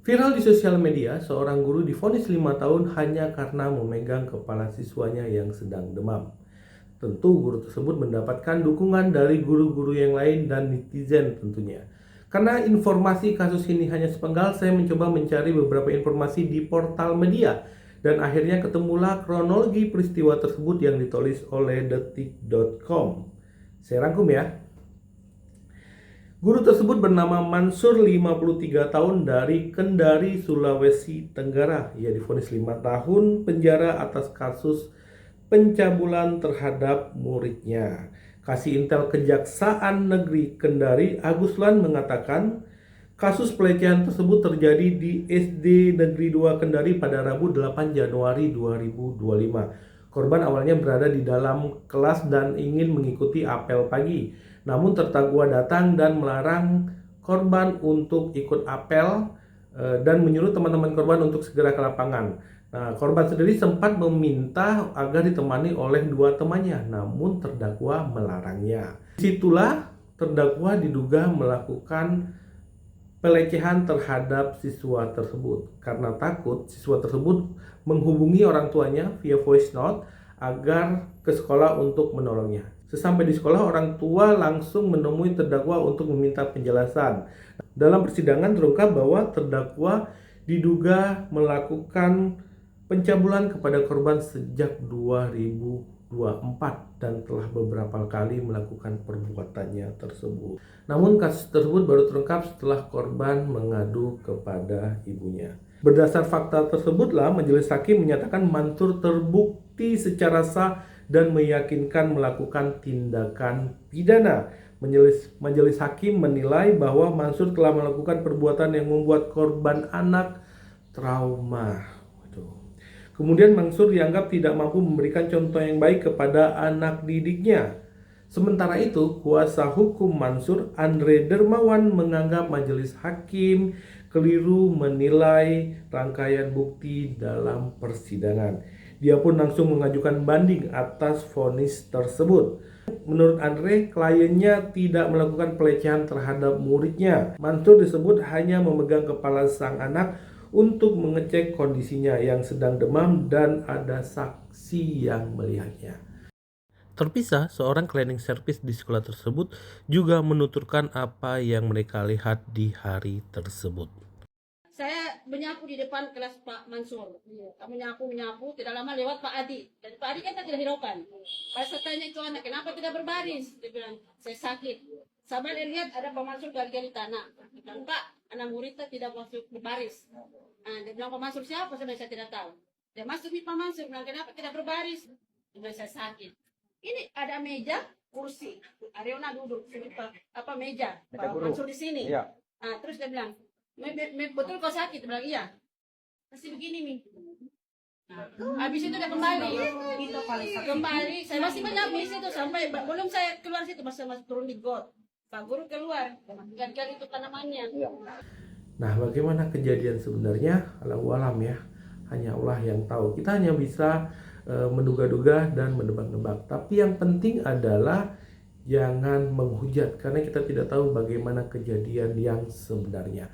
Viral di sosial media, seorang guru divonis 5 tahun hanya karena memegang kepala siswanya yang sedang demam. Tentu guru tersebut mendapatkan dukungan dari guru-guru yang lain dan netizen tentunya. Karena informasi kasus ini hanya sepenggal, saya mencoba mencari beberapa informasi di portal media. Dan akhirnya ketemulah kronologi peristiwa tersebut yang ditulis oleh detik.com. Saya rangkum ya. Guru tersebut bernama Mansur, 53 tahun, dari Kendari, Sulawesi Tenggara. Ia divonis 5 tahun penjara atas kasus pencabulan terhadap muridnya. Kasih Intel Kejaksaan Negeri Kendari, Aguslan, mengatakan kasus pelecehan tersebut terjadi di SD Negeri 2 Kendari pada Rabu 8 Januari 2025. Korban awalnya berada di dalam kelas dan ingin mengikuti apel pagi. Namun terdakwa datang dan melarang korban untuk ikut apel dan menyuruh teman-teman korban untuk segera ke lapangan. Nah, korban sendiri sempat meminta agar ditemani oleh dua temannya, namun terdakwa melarangnya. Disitulah terdakwa diduga melakukan pelecehan terhadap siswa tersebut. Karena takut, siswa tersebut menghubungi orang tuanya via voice note agar ke sekolah untuk menolongnya. Sesampai di sekolah, orang tua langsung menemui terdakwa untuk meminta penjelasan. Dalam persidangan terungkap bahwa terdakwa diduga melakukan pencabulan kepada korban sejak 2024 dan telah beberapa kali melakukan perbuatannya tersebut. Namun kasus tersebut baru terungkap setelah korban mengadu kepada ibunya. Berdasar fakta tersebutlah majelis hakim menyatakan Mansur terbukti secara sah dan meyakinkan melakukan tindakan pidana. Majelis hakim menilai bahwa Mansur telah melakukan perbuatan yang membuat korban anak trauma. Kemudian Mansur dianggap tidak mampu memberikan contoh yang baik kepada anak didiknya. Sementara itu, kuasa hukum Mansur, Andre Dermawan, menganggap majelis hakim keliru menilai rangkaian bukti dalam persidangan. Dia pun langsung mengajukan banding atas vonis tersebut. Menurut Andre, kliennya tidak melakukan pelecehan terhadap muridnya. Mansur disebut hanya memegang kepala sang anak untuk mengecek kondisinya yang sedang demam dan ada saksi yang melihatnya. Terpisah, seorang cleaning service di sekolah tersebut juga menuturkan apa yang mereka lihat di hari tersebut. Saya menyapu di depan kelas Pak Mansur. Kami menyapu, tidak lama lewat Pak Adi. Dan Pak Adi kan tidak hiraukan. Pas saya tanya itu anak, kenapa tidak berbaris? Dia bilang, saya sakit. Sampai dia lihat ada Pak Mansur gali-gali tanah. Dia bilang, Pak, anak muridnya tidak masuk berbaris. Nah, dia bilang, Pak Mansur siapa? Saya tidak tahu. Dia masuk di Pak Mansur, bilang, kenapa tidak berbaris? Dia bilang, saya sakit. Ini ada meja, kursi. Ariona duduk, apa meja. Pak Mansur di sini. Iya. Nah, terus dia bilang, betul kau sakit? Dia bilang, iya. Masih begini nih. Nah, habis itu dia kembali. Saya masih menyapu di situ sampai belum saya keluar situ, masih turun di got. Pak guru keluar, gali-gali itu tanamannya. Nah, bagaimana kejadian sebenarnya? Allahu alam ya. Hanya Allah yang tahu. Kita hanya bisa menduga-duga dan menebak-nebak. Tapi yang penting adalah jangan menghujat karena kita tidak tahu bagaimana kejadian yang sebenarnya.